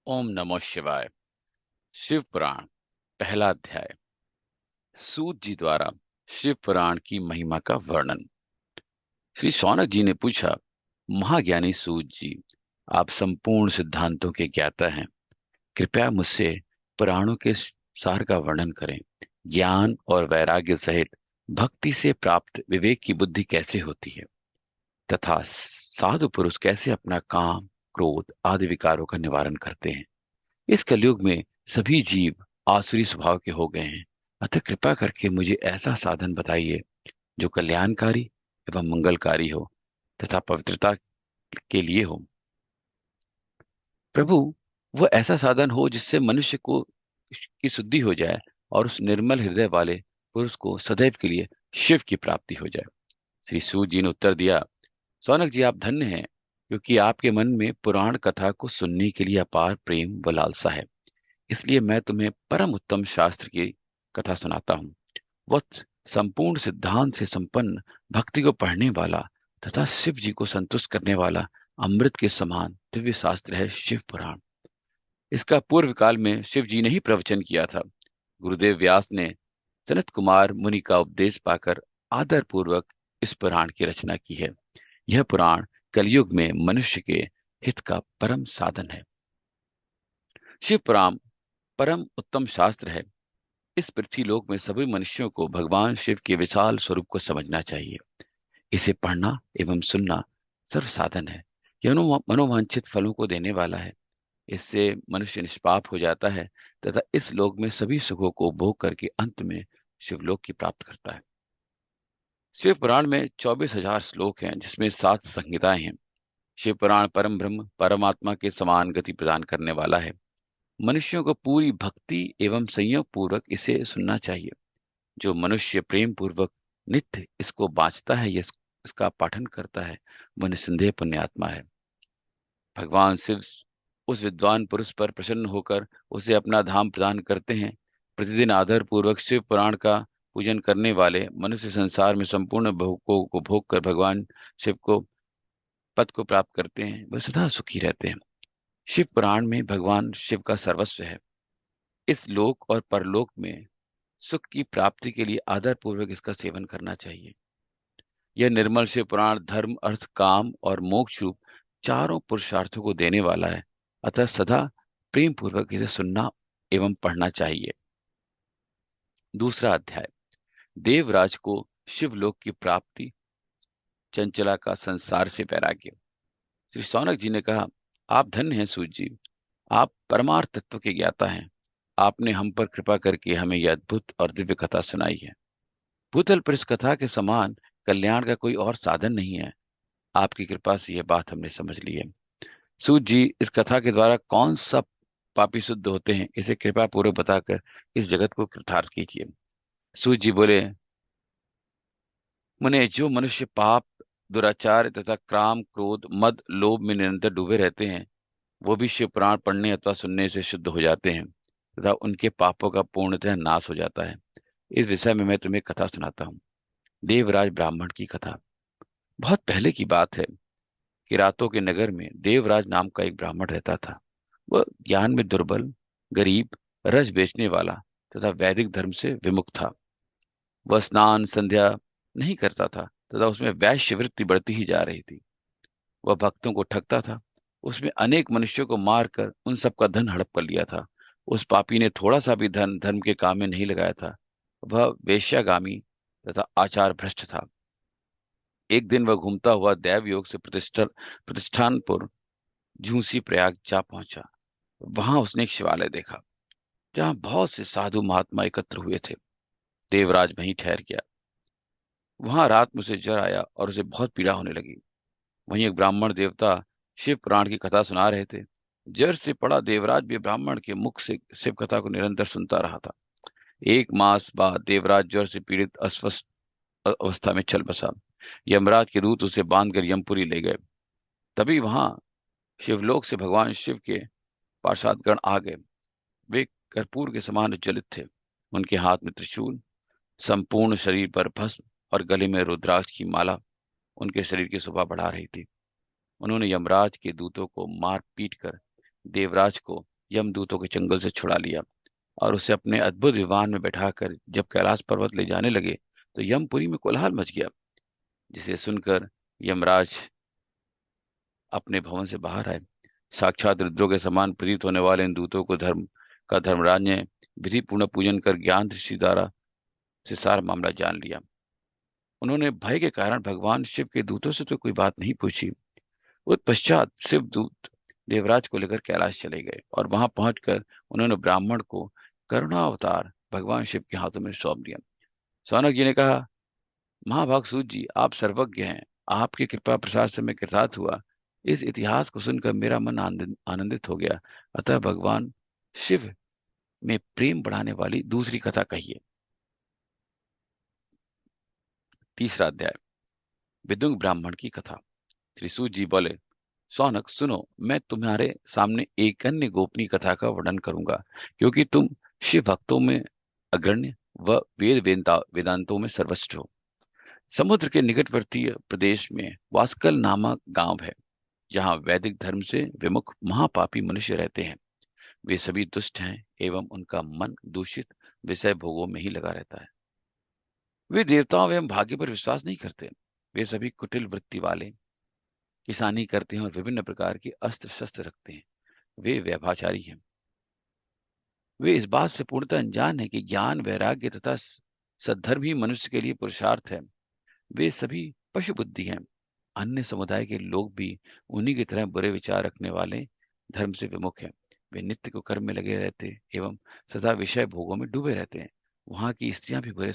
ओम नमो शिवाय। शिव पुराण पहला अध्याय। सूत जी द्वारा शिव पुराण की महिमा का वर्णन। श्री शौनक जी ने पूछा, महाज्ञानी सूत जी, आप संपूर्ण सिद्धांतों के ज्ञाता हैं। कृपया मुझसे पुराणों के सार का वर्णन करें। ज्ञान और वैराग्य सहित भक्ति से प्राप्त विवेक की बुद्धि कैसे होती है, तथा साधु पुरुष कैसे अपना काम, क्रोध आदि विकारों का निवारण करते हैं। इस कलयुग में सभी जीव आसुरी स्वभाव के हो गए हैं। अतः कृपा करके मुझे ऐसा साधन बताइए जो कल्याणकारी एवं मंगलकारी हो तथा पवित्रता के लिए हो। प्रभु, वह ऐसा साधन हो जिससे मनुष्य को की शुद्धि हो जाए और उस निर्मल हृदय वाले पुरुष को सदैव के लिए शिव की प्राप्ति हो जाए। श्री सूत जी ने उत्तर दिया, सौनक जी, आप धन्य हैं, क्योंकि आपके मन में पुराण कथा को सुनने के लिए अपार प्रेम व लालसा है। इसलिए मैं तुम्हें परम उत्तम शास्त्र की कथा सुनाता हूँ। वह संपूर्ण सिद्धांत से संपन्न, भक्ति को पढ़ने वाला तथा शिव जी को संतुष्ट करने वाला अमृत के समान दिव्य शास्त्र है शिव पुराण। इसका पूर्व काल में शिव जी ने ही प्रवचन किया था। गुरुदेव व्यास ने सनत कुमार मुनि का उपदेश पाकर आदर पूर्वक इस पुराण की रचना की है। यह पुराण कलयुग में मनुष्य के हित का परम साधन है। शिव पुराण परम उत्तम शास्त्र है। इस पृथ्वी लोक में सभी मनुष्यों को भगवान शिव के विशाल स्वरूप को समझना चाहिए। इसे पढ़ना एवं सुनना सर्व साधन है। यह मनोवांछित फलों को देने वाला है। इससे मनुष्य निष्पाप हो जाता है तथा इस लोक में सभी सुखों को भोग करके अंत में शिवलोक की प्राप्त करता है। शिव पुराण में 24,000 श्लोक हैं, जिसमें 7 संहिताएं हैं। शिव पुराण परम ब्रह्म परमात्मा के समान गति प्रदान करने वाला है। मनुष्यों को पूरी भक्ति एवं संयम पूर्वक इसे सुनना चाहिए। जो मनुष्य प्रेम पूर्वक नित्य इसको बाँचता है या इसका पाठन करता है, वह निसंदेह पुण्यात्मा है। भगवान शिव उस विद्वान पुरुष पर प्रसन्न होकर उसे अपना धाम प्रदान करते हैं। प्रतिदिन आदर पूर्वक शिव पुराण का पूजन करने वाले मनुष्य संसार में संपूर्ण भोगों को भोग कर भगवान शिव को पद को प्राप्त करते हैं। वह सदा सुखी रहते हैं। शिव पुराण में भगवान शिव का सर्वस्व है। इस लोक और परलोक में सुख की प्राप्ति के लिए आदर पूर्वक इसका सेवन करना चाहिए। यह निर्मल शिव पुराण धर्म, अर्थ, काम और मोक्ष रूप चारों पुरुषार्थों को देने वाला है। अतः सदा प्रेम पूर्वक इसे सुनना एवं पढ़ना चाहिए। दूसरा अध्याय। देवराज को शिवलोक की प्राप्ति, चंचला का संसार से वैराग्य। श्री शौनक जी ने कहा, आप धन्य हैं सूत जी, आप परमार्थ तत्व के ज्ञाता हैं। आपने हम पर कृपा करके हमें यह अद्भुत और दिव्य कथा सुनाई है। भूतल पर इस कथा के समान कल्याण का कोई और साधन नहीं है। आपकी कृपा से यह बात हमने समझ ली है। सूत जी, इस कथा के द्वारा कौन सा पापी शुद्ध होते हैं, इसे कृपा पूर्वक बताकर इस जगत को कृतार्थ कीजिए। सूत जी बोले, मुने, जो मनुष्य पाप, दुराचार तथा काम, क्रोध, मद, लोभ में निरंतर डूबे रहते हैं, वो भी शिव पुराण पढ़ने अथवा सुनने से शुद्ध हो जाते हैं तथा उनके पापों का पूर्णतः नाश हो जाता है। इस विषय में मैं तुम्हें कथा सुनाता हूँ। देवराज ब्राह्मण की कथा। बहुत पहले की बात है कि रातों के नगर में देवराज नाम का एक ब्राह्मण रहता था। वह ज्ञान में दुर्बल, गरीब, रस बेचने वाला तथा वैदिक धर्म से विमुख था। वह स्नान संध्या नहीं करता था तथा उसमें वैश्य वृत्ति बढ़ती ही जा रही थी। वह भक्तों को ठगता था। उसमें अनेक मनुष्यों को मारकर उन सबका धन हड़प कर लिया था। उस पापी ने थोड़ा सा भी धन धर्म के काम में नहीं लगाया था। वह वेश्यागामी तथा आचार भ्रष्ट था। एक दिन वह घूमता हुआ दैव योग से प्रतिष्ठानपुर झूसी प्रयाग जा पहुंचा। वहां उसने एक शिवालय देखा, जहां बहुत से साधु महात्मा एकत्र हुए थे। देवराज वहीं ठहर गया। वहां रात में उसे जर आया और उसे बहुत पीड़ा होने लगी। वहीं एक ब्राह्मण देवता शिव पुराण की कथा सुना रहे थे। जर से पड़ा देवराज भी ब्राह्मण के मुख से शिव कथा को निरंतर सुनता रहा था। 1 मास बाद देवराज ज्वर से पीड़ित अस्वस्थ अवस्था में चल बसा। यमराज के दूत उसे बांधकर यमपुरी ले गए। तभी वहां शिवलोक से भगवान शिव के पार्षदगण आ गए। वे कर्पूर के समान उज्ज्वलित थे। उनके हाथ में त्रिशूल, संपूर्ण शरीर पर भस्म और गले में रुद्राक्ष की माला उनके शरीर की शोभा बढ़ा रही थी। उन्होंने यमराज के दूतों को मार पीट कर देवराज को यमदूतों के चंगुल से छुड़ा लिया और उसे अपने अद्भुत विमान में बैठाकर जब कैलाश पर्वत ले जाने लगे तो यमपुरी में कोलाहल मच गया, जिसे सुनकर यमराज अपने भवन से बाहर आए। साक्षात रुद्रों के समान प्रतीत होने वाले इन दूतों को धर्मराज ने विधि पूर्ण पूजन कर ज्ञान दृष्टि द्वारा से सारा मामला जान लिया। उन्होंने भय के कारण भगवान शिव के दूतों से तो कोई बात नहीं पूछी। पश्चात शिव दूत देवराज को लेकर कैलाश चले गए और वहां पहुंचकर उन्होंने ब्राह्मण को करुणावतार भगवान शिव के हाथों में सौंप दिया। सौनक जी ने कहा, महाभाग सूत जी, आप सर्वज्ञ हैं, आपकी कृपा प्रसाद से मैं कृतार्थ हुआ। इस इतिहास को सुनकर मेरा मन आनंदित हो गया। अतः भगवान शिव में प्रेम बढ़ाने वाली दूसरी कथा कहिए। तीसरा अध्याय, विदुंग ब्राह्मण की कथा। श्री सूत जी बोले, सौनक सुनो, मैं तुम्हारे सामने एक अन्य गोपनीय कथा का वर्णन करूंगा, क्योंकि तुम शिव भक्तों में अग्रण्य व वेदांतों में सर्वश्रेष्ठ हो। समुद्र के निकटवर्ती प्रदेश में वास्कल नामक गांव है, जहां वैदिक धर्म से विमुख महापापी मनुष्य रहते हैं। वे सभी दुष्ट हैं एवं उनका मन दूषित विषय भोगों में ही लगा रहता है। वे देवताओं एवं भाग्य पर विश्वास नहीं करते। वे सभी कुटिल वृत्ति वाले, किसानी करते हैं और विभिन्न प्रकार के अस्त्र शस्त्र रखते हैं। वे व्यभिचारी हैं। वे इस बात से पूर्णतः अनजान है कि ज्ञान, वैराग्य तथा सद्धर्म ही मनुष्य के लिए पुरुषार्थ है। वे सभी पशु बुद्धि हैं। अन्य समुदाय के लोग भी उन्हीं की तरह बुरे विचार रखने वाले, धर्म से विमुख हैं। वे नित्य को कर्म में लगे रहते एवं सदा विषय भोगों में डूबे रहते हैं। वहां की स्त्रियां भी बुरे